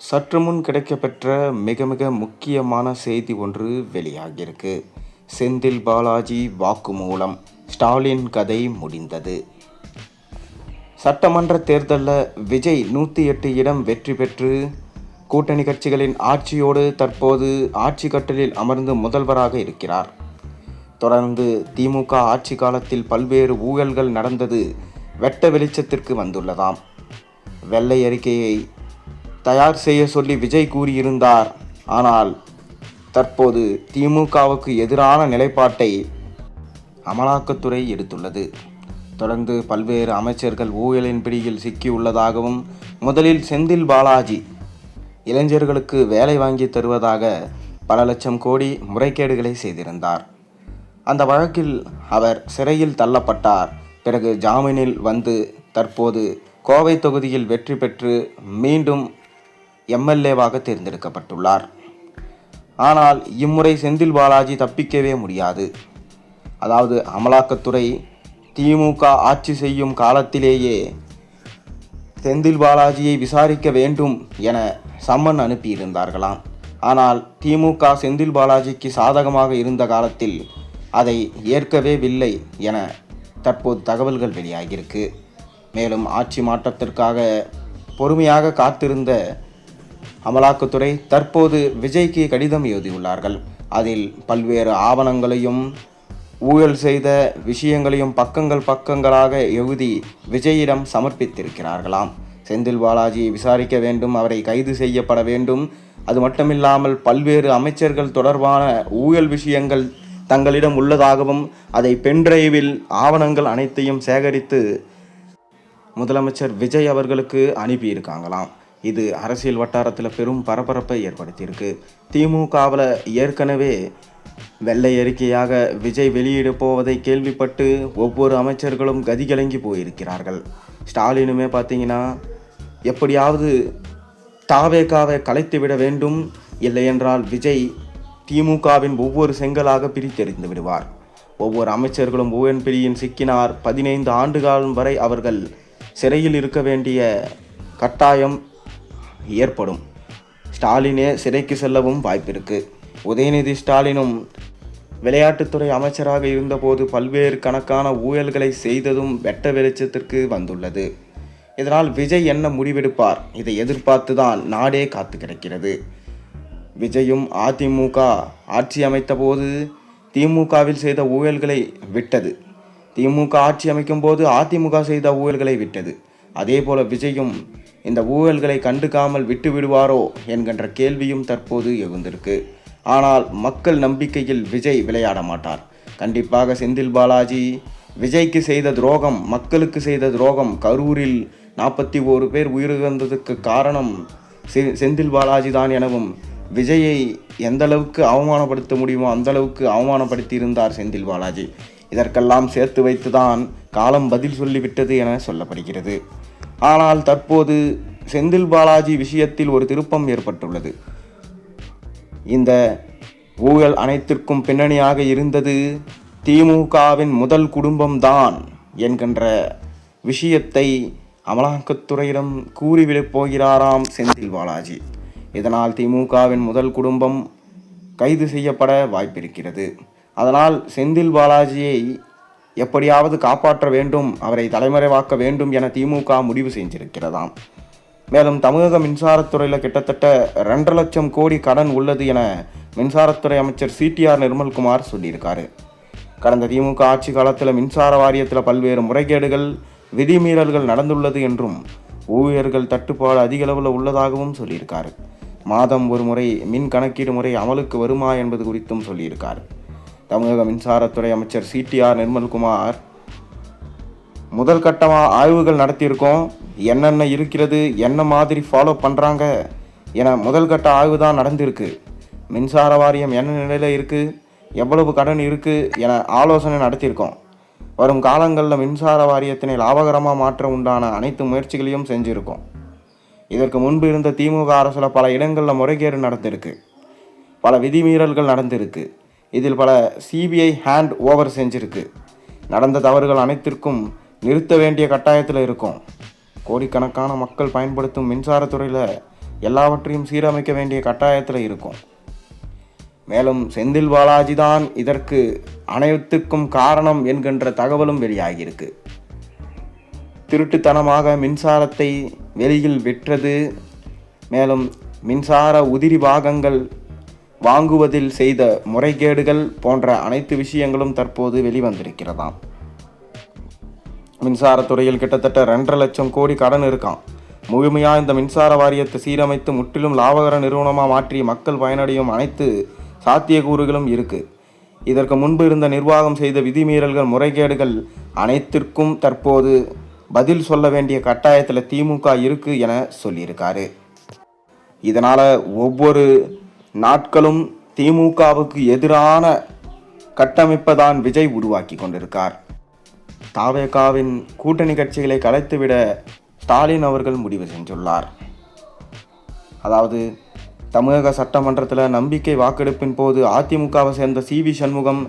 சற்று முன் கிடைக்கப்பெற்ற மிக மிக முக்கியமான செய்தி ஒன்று வெளியாகியிருக்கு. செந்தில் பாலாஜி வாக்குமூலம், ஸ்டாலின் கதை முடிந்தது. சட்டமன்ற தேர்தலில் விஜய் 108 இடம் வெற்றி பெற்று கூட்டணி கட்சிகளின் ஆட்சியோடு தற்போது ஆட்சி கட்டலில் அமர்ந்து முதல்வராக இருக்கிறார். தொடர்ந்து திமுக ஆட்சி காலத்தில் பல்வேறு ஊழல்கள் நடந்தது வெட்ட வெளிச்சத்திற்கு வந்துள்ளதாம். வெள்ளை அறிக்கையை தயார் செய்ய சொல்லி விஜய் கூறியிருந்தார். ஆனால் தற்போது திமுகவுக்கு எதிரான நிலைப்பாட்டை அமலாக்கத்துறை எடுத்துள்ளது. தொடர்ந்து பல்வேறு அமைச்சர்கள் ஊழலின் பிடியில் சிக்கியுள்ளதாகவும், முதலில் செந்தில் பாலாஜி இளைஞர்களுக்கு வேலை வாங்கி தருவதாக பல லட்சம் கோடி முறைகேடுகளை செய்திருந்தார். அந்த வழக்கில் அவர் சிறையில் தள்ளப்பட்டார். பிறகு ஜாமீனில் வந்து தற்போது கோவை தொகுதியில் வெற்றி பெற்று மீண்டும் எம்எல்ஏவாக தேர்ந்தெடுக்கப்பட்டுள்ளார். ஆனால் இம்முறை செந்தில் பாலாஜி தப்பிக்கவே முடியாது. அதாவது அமலாக்கத்துறை திமுக ஆட்சி செய்யும் காலத்திலேயே செந்தில் பாலாஜியை விசாரிக்க வேண்டும் என சம்மன் அனுப்பியிருந்தார்களாம். ஆனால் திமுக செந்தில் பாலாஜிக்கு சாதகமாக இருந்த காலத்தில் அதை ஏற்கவே இல்லை என தற்போது தகவல்கள் வெளியாகியிருக்கு. மேலும் ஆட்சி மாற்றத்திற்காக பொறுமையாக காத்திருந்த அமலாக்கத்துறை தற்போது விஜய்க்கு கடிதம் எழுதியுள்ளார்கள். அதில் பல்வேறு ஆவணங்களையும் ஊழல் செய்த விஷயங்களையும் பக்கங்களாக எழுதி விஜயிடம் சமர்ப்பித்திருக்கிறார்களாம். செந்தில் பாலாஜியை விசாரிக்க வேண்டும், அவரை கைது செய்யப்பட வேண்டும். அது மட்டுமில்லாமல் பல்வேறு அமைச்சர்கள் தொடர்பான ஊழல் விஷயங்கள் தங்களிடம் உள்ளதாகவும், அதை பென்டிரைவில் ஆவணங்கள் அனைத்தையும் சேகரித்து முதலமைச்சர் விஜய் அவர்களுக்கு அனுப்பியிருக்காங்களாம். இது அரசியல் வட்டாரத்தில் பெரும் பரபரப்பை ஏற்படுத்தியிருக்கு. திமுகவில் ஏற்கனவே வெள்ளை அறிக்கையாக விஜய் வெளியிட போவதை கேள்விப்பட்டு ஒவ்வொரு அமைச்சர்களும் கதிகலங்கி போயிருக்கிறார்கள். ஸ்டாலினுமே பார்த்தீங்கன்னா எப்படியாவது தாவேகாவை கலைத்துவிட வேண்டும், இல்லையென்றால் விஜய் திமுகவின் ஒவ்வொரு செங்கலாக பிரித்தெறிந்து விடுவார். ஒவ்வொரு அமைச்சர்களும் ஊழல் பிடியின் சிக்கினார். 15 ஆண்டு காலம் வரை அவர்கள் சிறையில் இருக்க வேண்டிய கட்டாயம் ஏற்படும். ஸ்டாலினே சிறைக்கு செல்லவும் வாய்ப்பிருக்கு. உதயநிதி ஸ்டாலினும் விளையாட்டுத்துறை அமைச்சராக இருந்தபோது பல்வேறு கணக்கான ஊழல்களை செய்ததும் வெட்ட வெளிச்சத்திற்கு வந்துள்ளது. இதனால் விஜய் என்ன முடிவெடுப்பார், இதை எதிர்பார்த்துதான் நாடே காத்து கிடக்கிறது. விஜயும் அதிமுக ஆட்சி அமைத்த போது திமுகவில் செய்த ஊழல்களை விட்டது. திமுக ஆட்சி அமைக்கும் போது அதிமுக செய்த ஊழல்களை விட்டது. அதே போல விஜயும் இந்த ஊழல்களை கண்டுக்காமல் விட்டு விடுவாரோ என்கின்ற கேள்வியும் தற்போது எழுந்திருக்கு. ஆனால் மக்கள் நம்பிக்கையில் விஜய் விளையாட மாட்டார். கண்டிப்பாக செந்தில் பாலாஜி விஜய்க்கு செய்த துரோகம், மக்களுக்கு செய்த துரோகம், கரூரில் 41 பேர் உயிரிழந்ததுக்கு காரணம் செந்தில் பாலாஜி தான் எனவும், விஜயை எந்த அளவுக்கு அவமானப்படுத்த முடியுமோ அந்த அளவுக்கு அவமானப்படுத்தி இருந்தார் செந்தில் பாலாஜி. இதற்கெல்லாம் சேர்த்து வைத்துதான் காலம் பதில் சொல்லிவிட்டது என சொல்லப்படுகிறது. ஆனால் தற்போது செந்தில் பாலாஜி விஷயத்தில் ஒரு திருப்பம் ஏற்பட்டுள்ளது. இந்த ஊழல் அனைத்திற்கும் பின்னணியாக இருந்தது திமுகவின் முதல் குடும்பம்தான் என்கின்ற விஷயத்தை அமலாக்கத்துறையிடம் கூறிவிடப் போகிறாராம் செந்தில் பாலாஜி. இதனால் திமுகவின் முதல் குடும்பம் கைது செய்யப்பட வாய்ப்பிருக்கிறது. அதனால் செந்தில் பாலாஜியை எப்படியாவது காப்பாற்ற வேண்டும், அவரை தலைமறைவாக்க வேண்டும் என திமுக முடிவு செஞ்சிருக்கிறதாம். மேலும் தமிழக மின்சாரத்துறையில் கிட்டத்தட்ட 2 லட்சம் கோடி கடன் உள்ளது என மின்சாரத்துறை அமைச்சர் சிடிஆர் நிர்மல்குமார் சொல்லியிருக்காரு. கடந்த திமுக ஆட்சி காலத்தில் மின்சார வாரியத்தில் பல்வேறு முறைகேடுகள், விதிமீறல்கள் நடந்துள்ளது என்றும், ஊழியர்கள் தட்டுப்பாடு அதிக அளவில் உள்ளதாகவும் சொல்லியிருக்காரு. மாதம் ஒரு முறை மின் கணக்கீடு முறை அமலுக்கு வருமா என்பது குறித்தும் சொல்லியிருக்காரு. தமிழக மின்சாரத்துறை அமைச்சர் சிடிஆர் நிர்மல்குமார் முதல் கட்டமாக ஆய்வுகள் நடத்தியிருக்கோம், என்னென்ன இருக்கிறது, என்ன மாதிரி ஃபாலோ பண்ணுறாங்க என முதல் கட்ட ஆய்வு தான் நடந்திருக்கு. மின்சார வாரியம் என்ன நிலையில் இருக்குது, எவ்வளவு கடன் இருக்குது என ஆலோசனை நடத்தியிருக்கோம். வரும் காலங்களில் மின்சார வாரியத்தினை லாபகரமாக மாற்ற உண்டான அனைத்து முயற்சிகளையும் செஞ்சுருக்கோம். இதற்கு முன்பு இருந்த திமுக அரசில் பல இடங்களில் முறைகேடு நடந்திருக்கு, பல விதிமீறல்கள் நடந்திருக்கு. இதில் பல சிபிஐ ஹேண்ட் ஓவர் செஞ்சிருக்கு. நடந்த தவறுகள் அனைத்திற்கும் நிறுத்த வேண்டிய கட்டாயத்தில் இருக்கும். கோடிக்கணக்கான மக்கள் பயன்படுத்தும் மின்சாரத்துறையில் எல்லாவற்றையும் சீரமைக்க வேண்டிய கட்டாயத்தில் இருக்கும். மேலும் செந்தில் பாலாஜி தான் இதற்கு அனைத்துக்கும் காரணம் என்கின்ற தகவலும் வெளியாகியிருக்கு. திருட்டுத்தனமாக மின்சாரத்தை வெளியில் விற்றது, மேலும் மின்சார உதிரி பாகங்கள் வாங்குவதில் செய்த முறைகேடுகள் போன்ற அனைத்து விஷயங்களும் தற்போது வெளிவந்திருக்கிறதாம். மின்சாரத்துறையில் கிட்டத்தட்ட 2.5 லட்சம் கோடி கடன் இருக்காம். முழுமையாக இந்த மின்சார வாரியத்தை சீரமைத்து முற்றிலும் லாபகர நிறுவனமாக மாற்றி மக்கள் பயனடையும் அனைத்து சாத்தியக்கூறுகளும் இருக்குது. இதற்கு முன்பு இருந்த நிர்வாகம் செய்த விதிமீறல்கள், முறைகேடுகள் அனைத்திற்கும் தற்போது பதில் சொல்ல வேண்டிய கட்டாயத்தில் திமுக இருக்குது என சொல்லியிருக்காரு. இதனால் ஒவ்வொரு நாட்களும் திமுகவுக்கு எதிரான கட்டமைப்பை தான் விஜய் உருவாக்கி கொண்டிருக்கார். தாவேகாவின் கூட்டணி கட்சிகளை கலைத்துவிட ஸ்டாலின் அவர்கள் முடிவு செஞ்சுள்ளார். அதாவது தமிழக சட்டமன்றத்தில் நம்பிக்கை வாக்கெடுப்பின் போது அதிமுகவை சேர்ந்த சிவி சண்முகம்,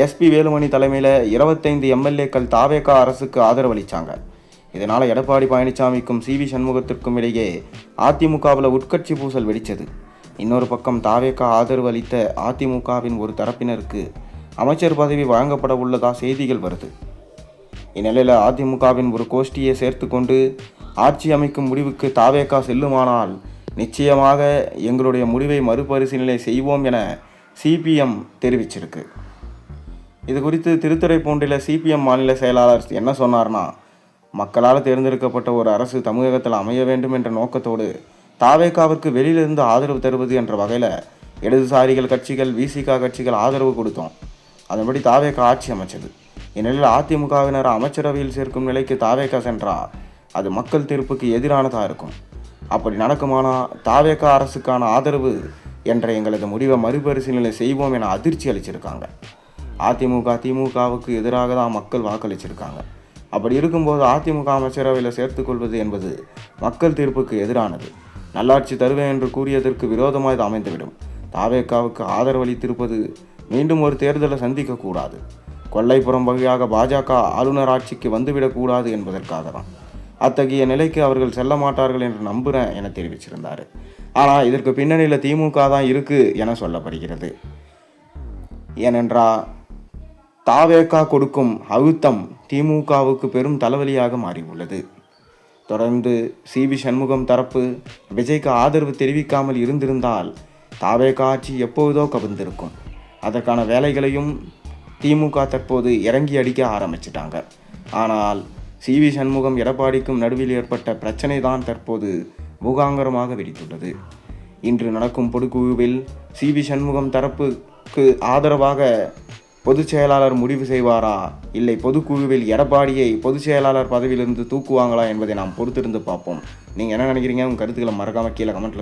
எஸ்பி வேலுமணி தலைமையில் 25 எம்எல்ஏக்கள் தாவேகா அரசுக்கு ஆதரவளித்தாங்க. இதனால் எடப்பாடி பழனிசாமிக்கும் சிவி சண்முகத்திற்கும் இடையே அதிமுகவில் உட்கட்சி பூசல் வெடித்தது. இன்னொரு பக்கம் தாவேகா ஆதரவு அளித்த அதிமுகவின் ஒரு தரப்பினருக்கு அமைச்சர் பதவி வழங்கப்பட உள்ளதா செய்திகள் வருது. இந்நிலையில் அதிமுகவின் ஒரு கோஷ்டியை சேர்த்து கொண்டு ஆட்சி அமைக்கும் முடிவுக்கு தாவேகா செல்லுமானால் நிச்சயமாக எங்களுடைய முடிவை மறுபரிசீலனை செய்வோம் என சிபிஎம் தெரிவிச்சிருக்கு. இது குறித்து திருத்துறைப்பூண்டில் சிபிஎம் மாநில செயலாளர் என்ன சொன்னார்னா, மக்களால் தேர்ந்தெடுக்கப்பட்ட ஒரு அரசு தமிழகத்தில் அமைய வேண்டும் என்ற நோக்கத்தோடு தாவேகாவிற்கு வெளியிலிருந்து ஆதரவு தருவது என்ற வகையில் இடதுசாரிகள் கட்சிகள், விசிக கட்சிகள் ஆதரவு கொடுத்தோம். அதன்படி தாவேகா ஆட்சி அமைச்சது. இந்நிலையில் அதிமுகவினர் அமைச்சரவையில் சேர்க்கும் நிலைக்கு தாவேகா சென்றால் அது மக்கள் தீர்ப்புக்கு எதிரானதாக இருக்கும். அப்படி நடக்குமானால் தாவேகா அரசுக்கான ஆதரவு என்ற எங்களது முடிவை மறுபரிசீலனை செய்வோம் என அதிர்ச்சி அளிச்சிருக்காங்க. அதிமுக திமுகவுக்கு எதிராக தான் மக்கள் வாக்களிச்சிருக்காங்க. அப்படி இருக்கும்போது அதிமுக அமைச்சரவையில் சேர்த்துக்கொள்வது என்பது மக்கள் தீர்ப்புக்கு எதிரானது. நல்லாட்சி தருவேன் என்று கூறியதற்கு விரோதமாக இது அமைந்துவிடும். தாவேகாவுக்கு ஆதரவளித்திருப்பது மீண்டும் ஒரு தேர்தலை சந்திக்கக்கூடாது. கொல்லைப்புறம் வழியாக பாஜக ஆளுநர் ஆட்சிக்கு வந்துவிடக்கூடாது என்பதற்காக தான். அத்தகைய நிலைக்கு அவர்கள் செல்ல மாட்டார்கள் என்று நம்புகிறேன் என தெரிவிச்சிருந்தார். ஆனால் இதற்கு பின்னணியில் திமுக தான் இருக்குது என சொல்லப்படுகிறது. ஏனென்றால் தாவேகா கொடுக்கும் அழுத்தம் திமுகவுக்கு பெரும் தலைவலியாக மாறியுள்ளது. தொடர்ந்து சிவி சண்முகம் தரப்பு விஜய்க்கு ஆதரவு தெரிவிக்காமல் இருந்திருந்தால் தாவேகா ஆட்சி எப்போதோ கவிழ்ந்திருக்கும். அதற்கான வேலைகளையும் திமுக தற்போது இறங்கி அடிக்க ஆரம்பிச்சிட்டாங்க. ஆனால் சிவி சண்முகம் எடப்பாடிக்கும் நடுவில் ஏற்பட்ட பிரச்சனை தான் தற்போது பூகாங்கரமாக வெடித்துள்ளது. இன்று நடக்கும் பொதுக்குழுவில் சிவி சண்முகம் தரப்புக்கு ஆதரவாக பொதுச் செயலாளர் முடிவு செய்வாரா, இல்லை பொதுக்குழுவில் எடப்பாடியை பொதுச் செயலாளர் பதவியிலிருந்து தூக்குவாங்களா என்பதை நாம் பொறுத்திருந்து பார்ப்போம். நீங்கள் என்ன நினைக்கிறீங்க? உங்கள் கருத்துக்களை மறக்காமல் கீழே கமெண்ட்டில்